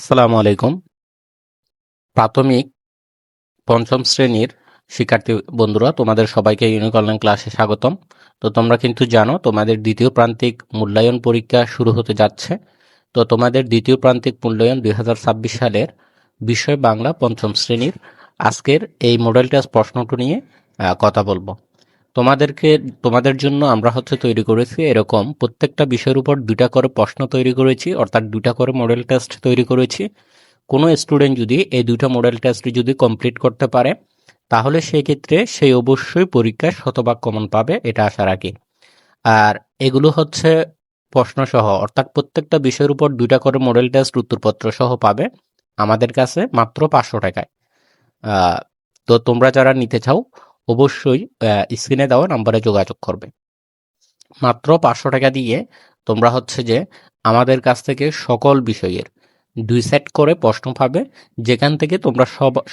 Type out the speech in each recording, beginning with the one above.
আসসালামু আলাইকুম। প্রাথমিক পঞ্চম শ্রেণীর শিক্ষার্থী বন্ধুরা, তোমাদের সবাইকে ইউনিক অনলাইন ক্লাসে স্বাগতম। তো তোমরা কিন্তু জানো তোমাদের দ্বিতীয় প্রান্তিক মূল্যায়ন পরীক্ষা শুরু হতে যাচ্ছে। তো তোমাদের দ্বিতীয় প্রান্তিক মূল্যায়ন 2026 সালের বিষয় বাংলা পঞ্চম শ্রেণীর আজকের এই মডেল টেস্ট প্রশ্নটি নিয়ে কথা বলবো। তোমাদের জন্য আমরা তৈরি করেছি এরকম প্রত্যেকটা বিষয়ের উপর 2টা করে প্রশ্ন তৈরি করেছি, অর্থাৎ 2টা করে মডেল টেস্ট তৈরি করেছি। কোনো স্টুডেন্ট যদি এই 2টা মডেল টেস্ট যদি কমপ্লিট করতে পারে, তাহলে সেক্ষেত্রে সে অবশ্যই পরীক্ষায় শতভাগ কমন পাবে, এটা আশা রাখি। আর এগুলো প্রশ্নসহ, অর্থাৎ প্রত্যেকটা বিষয়ের উপর 2টা করে মডেল টেস্ট উত্তরপত্র সহ পাবে আমাদের কাছে মাত্র 500 টাকায়। আহ, তো তোমরা যারা নিতে চাও অবশ্যই স্ক্রিনে দেওয়া নাম্বারে যোগাযোগ করবে। মাত্র 500 টাকা দিয়ে তোমরা যে আমাদের কাছ থেকে সকল বিষয়ের 2 সেট করে প্রশ্ন পাবে, যেখান থেকে তোমরা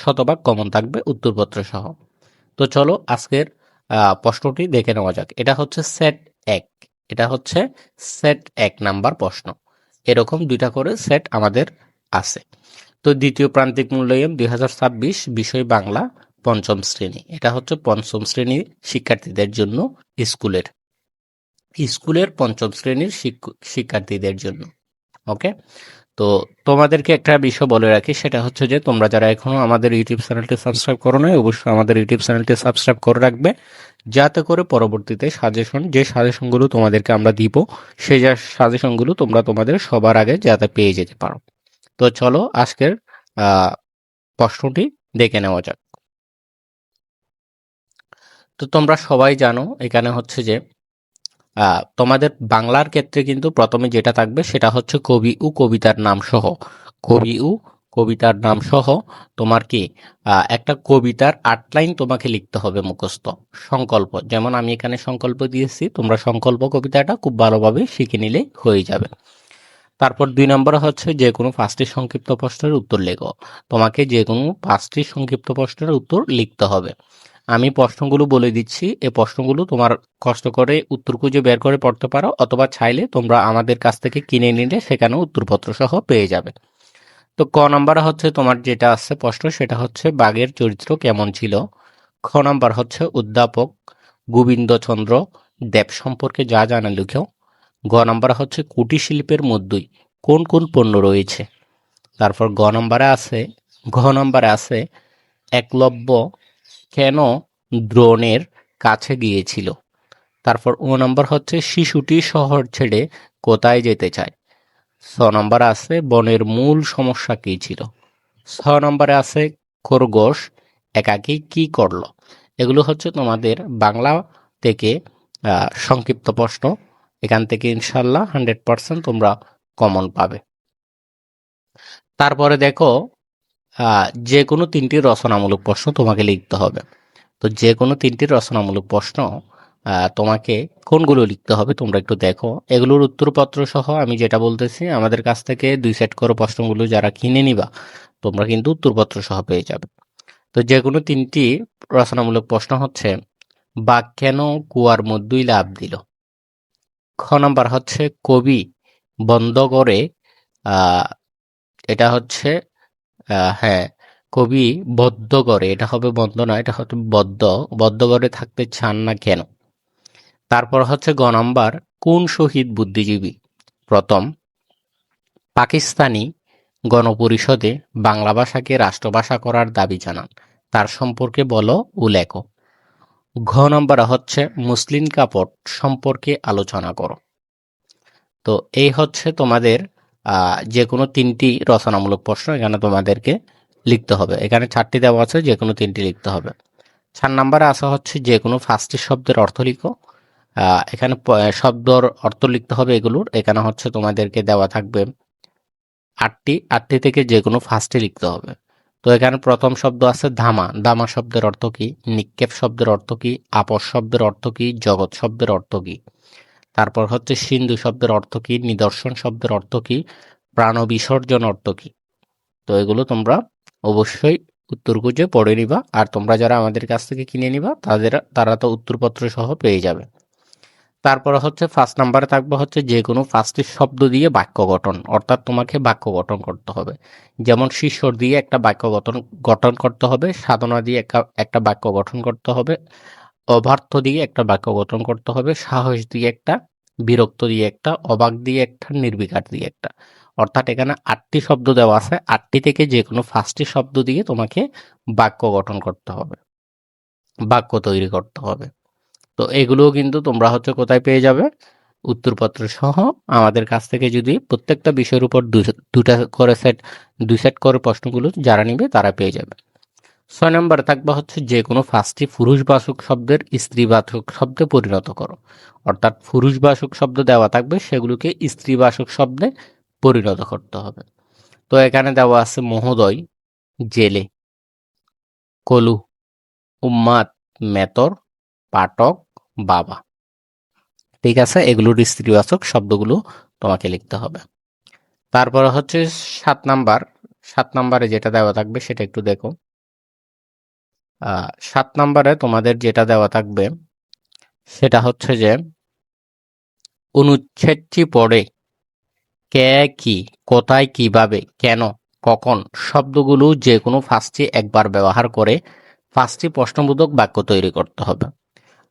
শতভাগ কমন থাকবে উত্তরপত্র সহ। তো চলো আজকের প্রশ্নটি দেখে নেওয়া যাক। এটা সেট 1, এটা সেট 1 নাম্বার প্রশ্ন। এরকম 2টা করে সেট আমাদের আছে। তো দ্বিতীয় প্রান্তিক মূল্যায়ন 2026 বিষয় বাংলা পঞ্চম শ্রেণী, এটা পঞ্চম শ্রেণীর শিক্ষার্থীদের জন্য, স্কুলের পঞ্চম শ্রেণীর শিক্ষার্থীদের জন্য। ওকে। তো তোমাদেরকে একটা বিষয় বলে রাখি, সেটা যে তোমরা যারা এখনো আমাদের ইউটিউব চ্যানেলটি সাবস্ক্রাইব করো নাই, অবশ্যই আমাদের ইউটিউব চ্যানেলটি সাবস্ক্রাইব করে রাখবে, যাতে করে পরবর্তীতে যে সাজেশনগুলো তোমাদেরকে আমরা দিব, সেই সাজেশনগুলো তোমরা তোমাদের সবার আগে যাতে পেয়ে যেতে পারো। তো চলো আজকের প্রশ্নটি দেখে নেওয়া যাক। তো তোমরা সবাই জানো এখানে যে তোমাদের বাংলার ক্ষেত্রে কিন্তু প্রথমে যেটা থাকবে সেটা কবি ও কবিতার নাম সহ। কবি ও কবিতার নাম সহ তোমার কি একটা কবিতার 8 লাইন তোমাকে লিখতে হবে মুখস্থ। সংকল্প, যেমন আমি এখানে সংকল্প দিয়েছি, তোমরা সংকল্প কবিতাটা খুব ভালোভাবে শিখে নিলে হয়ে যাবে। তারপর 2 নম্বরে যে কোনো 5টি সংক্ষিপ্ত প্রশ্নের উত্তর লেখো। তোমাকে যে কোনো 5টি সংক্ষিপ্ত প্রশ্নের উত্তর লিখতে হবে। আমি প্রশ্নগুলো বলে দিচ্ছি, এই প্রশ্নগুলো তোমার কষ্ট করে উত্তর খুঁজে বের করে পড়তে পারো, অথবা চাইলে তোমরা আমাদের কাছ থেকে কিনে নিলে সেখানেও উত্তরপত্র সহ পেয়ে যাবে। তো ক নম্বরে তোমার যেটা আছে প্রশ্ন, সেটা বাঘের চরিত্র কেমন ছিল। খ নম্বর অধ্যাপক গোবিন্দচন্দ্র দেব সম্পর্কে যা জানা লিখো। গ নম্বর কুটির শিল্পের মধ্যেই কোন কোন পণ্য রয়েছে। তারপর ঘ নম্বরে আছে একলব্য কেন দ্রোণের কাছে গিয়েছিল। তারপর ও নম্বর শিশুটি শহর ছেড়ে কোথায় যেতে চায়। ছ নম্বরে আছে বনের মূল সমস্যা কী ছিল। ছ নম্বরে আছে খরগোশ একাকী কি করলো। এগুলো তোমাদের বাংলা থেকে সংক্ষিপ্ত প্রশ্ন। এখান থেকে ইনশাল্লাহ 100% তোমরা কমন পাবে। তারপরে দেখো, যে কোনো 3টি রচনামূলক প্রশ্ন তোমাকে লিখতে হবে। তো যে কোনো 3টি রচনামূলক প্রশ্ন তোমাকে কোনগুলো লিখতে হবে তোমরা একটু দেখো। এগুলোর উত্তরপত্র সহ আমি যেটা বলতেছি, আমাদের কাছ থেকে 2 সেট করে প্রশ্নগুলো যারা কিনে নিবা, তোমরা কিন্তু উত্তরপত্র সহ পেয়ে যাবে। তো যে কোনো 3টি রচনামূলক প্রশ্ন বাঘ কেন কুয়ার মধ্যেই লাফ দিল। খ নাম্বার কবি বন্ধ করে, আহ, এটা হ্যাঁ, কবি বদ্ধ করে, এটা হবে বন্ধ না, এটা বদ্ধ করে থাকতে চান না কেন। তারপর গ নাম্বার কোন শহীদ বুদ্ধিজীবী প্রথম পাকিস্তানি গণপরিষদে বাংলা ভাষাকে রাষ্ট্রভাষা করার দাবি জানান, তার সম্পর্কে বলো ও লেখো। ঘ নম্বর মুসলিম কাপড় সম্পর্কে আলোচনা করো। তো এই তোমাদের যে কোনো 3টি রচনামূলক প্রশ্ন এখানে তোমাদেরকে লিখতে হবে। এখানে 4টি দেওয়া আছে, যে কোনো 3টি লিখতে হবে। 4 নম্বরে আসা যে কোনো 5টি শব্দের অর্থ লিখো। এখানে শব্দর অর্থ লিখতে হবে এগুলোর। এখানে তোমাদেরকে দেওয়া থাকবে 8টি থেকে যে কোনো 5টি লিখতে হবে। তো এখানে প্রথম শব্দ আছে ধামা। ধামা শব্দের অর্থ কি। নিক্ষেপ শব্দের অর্থ কি। আপস শব্দের অর্থ কি। জগৎ শব্দের অর্থ কি। তারপর সিন্ধু শব্দের অর্থ কি। নিদর্শন শব্দের অর্থ কি। প্রাণ বিসর্জন অর্থ কি। তো এগুলো তোমরা অবশ্যই উত্তর খুঁজে পড়ে নিবা। আর তোমরা যারা আমাদের কাছ থেকে কিনে নিবা তারা তো উত্তরপত্র সহ পেয়ে যাবে। তারপরে হচ্ছে 5 নাম্বারে থাকবে হচ্ছে যে কোনো 5টি শব্দ দিয়ে বাক্য গঠন, অর্থাৎ তোমাকে বাক্য গঠন করতে হবে। যেমন শিষ্যর দিয়ে একটা বাক্য গঠন গঠন করতে হবে, সাধনা দিয়ে একটা বাক্য গঠন করতে হবে, অবার্থ দিয়ে একটা বাক্য গঠন করতে হবে, সাহস দিয়ে একটা, বিরক্ত দিয়ে একটা, অবাক দিয়ে একটা, নির্বিকার দিয়ে একটা। অর্থাৎ এখানে 8টি শব্দ দেওয়া আছে, 8টি থেকে যে কোনো 5টি শব্দ দিয়ে তোমাকে বাক্য গঠন করতে হবে, বাক্য তৈরি করতে হবে। তো এগুলোও কিন্তু তোমরা হচ্ছে কোথায় পেয়ে যাবে? উত্তরপত্র সহ আমাদের কাছ থেকে যদি প্রত্যেকটা বিষয়ের উপর দুটা করে দুই সেট করে প্রশ্নগুলো যারা নিবে তারা পেয়ে যাবে। 6 নম্বরে থাকবে হচ্ছে যে কোনো 5টি পুরুষবাচক শব্দের স্ত্রীবাচক শব্দে পরিণত করো। অর্থাৎ পুরুষবাচক শব্দ দেওয়া থাকবে, সেগুলোকে স্ত্রীবাচক শব্দে পরিণত করতে হবে। তো এখানে দেওয়া আছে মহোদয়, জেলে, কলু, উম্মাদ, মেতর, পাঠক, বাবা। ঠিক আছে, এগুলোর স্ত্রীবাচক শব্দগুলো তোমাকে লিখতে হবে। তারপরে হচ্ছে 7 নাম্বার। 7 নাম্বারে যেটা দেওয়া থাকবে সেটা একটু দেখো। 7 নাম্বারে তোমাদের যেটা দেওয়া থাকবে সেটা হচ্ছে যে অনুচ্ছেদটি পড়ে কে, কি, কোথায়, কিভাবে, কেন, কখন শব্দগুলো যে কোনো 5টি একবার ব্যবহার করে 5টি প্রশ্নবোধক বাক্য তৈরি করতে হবে।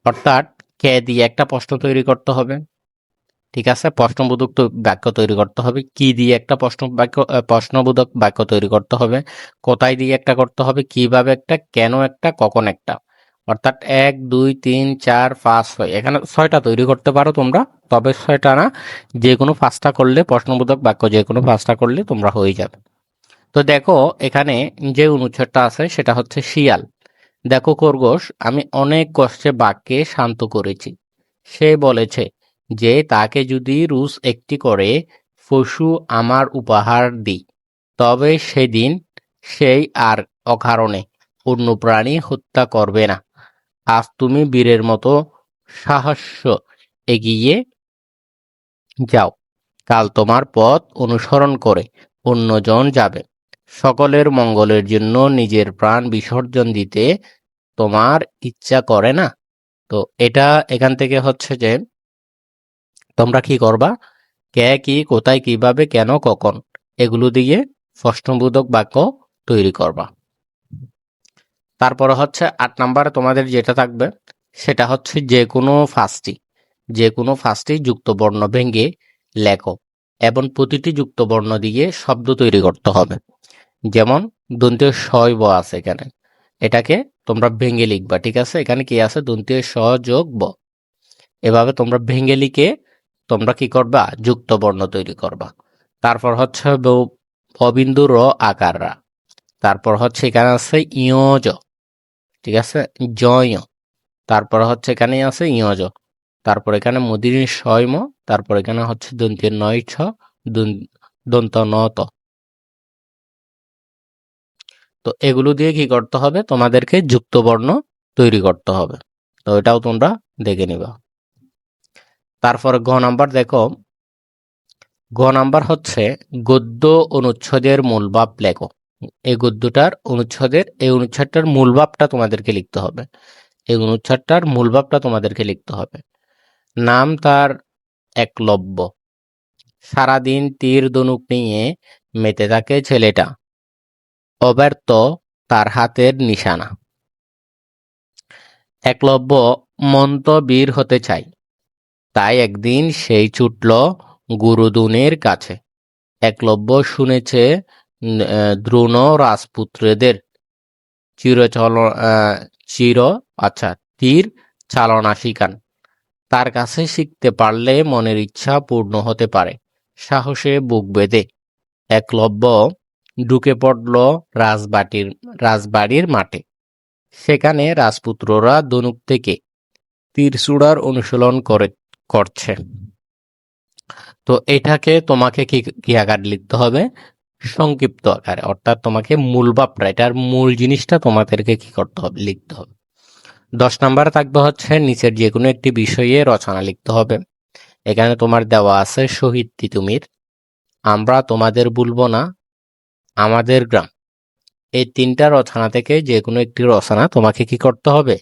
অর্থাৎ কে দিয়ে একটা প্রশ্ন তৈরি করতে হবে, ঠিক আছে, প্রশ্নবোধক বাক্য তৈরি করতে হবে। কি দিয়ে একটা প্রশ্নবোধক বাক্য তৈরি করতে হবে। কোথায় দিয়ে একটা করতে হবে, কিভাবে একটা, কেন একটা, কখন একটা। অর্থাৎ 1 2 3 4 5 6, এখানে 6টা তৈরি করতে পারো তোমরা, তবে 6টা না, যে কোনো 5টা করলে, প্রশ্নবোধক বাক্য যে কোনো 5টা করলে তোমরা হয়ে যাবে। তো দেখো এখানে যে অনুচ্ছেদটা আছে সেটা হচ্ছে শিয়াল। দেখো খরগোশ, আমি অনেক কষ্টে বাঘকে শান্ত করেছি। সে বলেছে যে তাকে যদি রোজ একটি করে পশু আমার উপহার দিই, তবে সেদিন সেই আর অকারণে অন্য প্রাণী হত্যা করবে না। আজ তুমি বীরের মতো সাহস্য এগিয়ে যাও, কাল তোমার পথ অনুসরণ করে অন্যজন যাবে। সকলের মঙ্গলের জন্য নিজের প্রাণ বিসর্জন দিতে তোমার ইচ্ছা করে না? তো এটা এখান থেকে হচ্ছে যে তোমরা কি করবা, কে, কি, কোথায়, কিভাবে, কেন, কখন, এগুলো দিয়ে প্রশ্নবোধক বাক্য তৈরি করবা। তারপরে হচ্ছে 8 নাম্বারে তোমাদের যেটা থাকবে সেটা হচ্ছে যে কোনো 5টি যুক্ত বর্ণ ভেঙে লেখো এবং প্রতিটি যুক্ত বর্ণ দিয়ে শব্দ তৈরি করতে হবে। যেমন দন্তের ব আছে এখানে, এটাকে তোমরা ভেঙে লিখবা, ঠিক আছে। এখানে কি আছে, দন্তের যোগ ব। এভাবে তোমরা ভেঙে লিখে তোমরা কি করবা, যুক্ত বর্ণ তৈরি করবা। তারপর হচ্ছে অবিন্দু র আকার রা। তারপর হচ্ছে এখানে আছে ইয়জ, ঠিক আছে, জয়। তারপর হচ্ছে এখানে আছে ইয়জ। তারপর এখানে মদির শয়ম। তারপর এখানে হচ্ছে দন্তের নয় ছ, দন্ত ন ত। তো এগুলো দিয়ে কি করতে হবে, তোমাদেরকে যুক্ত বর্ণ তৈরি করতে হবে। তো এটাও তোমরা দেখে নিবা। তারপরে গ নাম্বার দেখো, গ নাম্বার হচ্ছে গদ্য অনুচ্ছেদের মূল ভাব লেখো। এই অনুচ্ছেদটার মূল ভাবটা তোমাদেরকে লিখতে হবে। এই অনুচ্ছেদটার মূল ভাবটা তোমাদেরকে লিখতে হবে। নাম তার একলব্য, সারাদিন তীর ধনুক নিয়ে মেতে থাকে ছেলেটা, অব্যর্থ তার হাতের নিশানা। একলব্য মন্ত বীর হতে চায়, তাই একদিন সেই ছুটল গুরুদুনের কাছে। একলব্য শুনেছে দ্রোণ রাজপুত্রদের চিরচল চির আচ্ছা তীর চালনা শিখান। তার কাছে শিখতে পারলে মনের ইচ্ছা পূর্ণ হতে পারে। সাহসে বুক বেঁধে একলব্য ঢুকে পড়ল রাজবাড়ির মাঠে। সেখানে রাজপুত্ররা ধনুক থেকে তীরছুড়ার অনুশীলন করছে। তো এটাকে তোমাকে কি আকার লিখতে হবে, সংক্ষিপ্ত আকারে। অর্থাৎ তোমাকে মূল ভাবটা, এটার মূল জিনিসটা তোমাদেরকে কি করতে হবে, লিখতে হবে। 10 নাম্বার থাকবে হচ্ছে নিচের যে কোনো একটি বিষয়ে রচনা লিখতে হবে। এখানে তোমার দেওয়া আছে শহীদ তিতুমির, আমরা তোমাদের ভুলব না, আমাদের গ্রাম। এই 3টা রচনা থেকে যে কোনো একটি রচনা তোমাকে কি করতে হবে,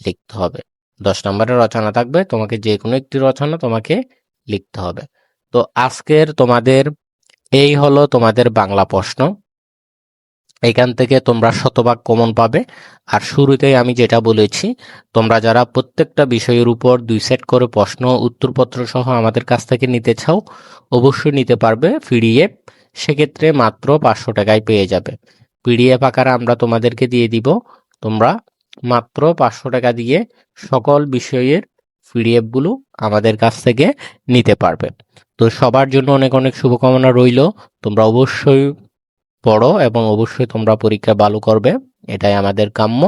লিখতে হবে। 10 নম্বরের রচনা থাকবে, তোমাকে যে কোনো একটি রচনা তোমাকে লিখতে হবে। তো আজকের তোমাদের এই হলো তোমাদের বাংলা প্রশ্ন। এখান থেকে তোমরা শতভাগ কমন পাবে। আর শুরুতেই আমি যেটা বলেছি, তোমরা যারা প্রত্যেকটা বিষয়ের উপর 2 সেট করে প্রশ্ন উত্তরপত্র সহ আমাদের কাছ থেকে নিতে চাও, অবশ্যই নিতে পারবে পিডিএফ। সেক্ষেত্রে মাত্র 500 টাকায় পেয়ে যাবে। পিডিএফ আকারে আমরা তোমাদেরকে দিয়ে দিব। তোমরা মাত্র 500 টাকা দিয়ে সকল বিষয়ের পিডিএফগুলো আমাদের কাছ থেকে নিতে পারবে। তো সবার জন্য অনেক অনেক শুভকামনা রইল। তোমরা অবশ্যই পড়ো এবং অবশ্যই তোমরা পরীক্ষা ভালো করবে, এটাই আমাদের কাম্য।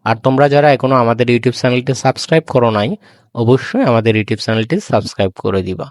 আর তোমরা যারা এখনো আমাদের ইউটিউব চ্যানেলটি সাবস্ক্রাইব করো নাই, অবশ্যই আমাদের ইউটিউব চ্যানেলটি সাবস্ক্রাইব করে দিবা।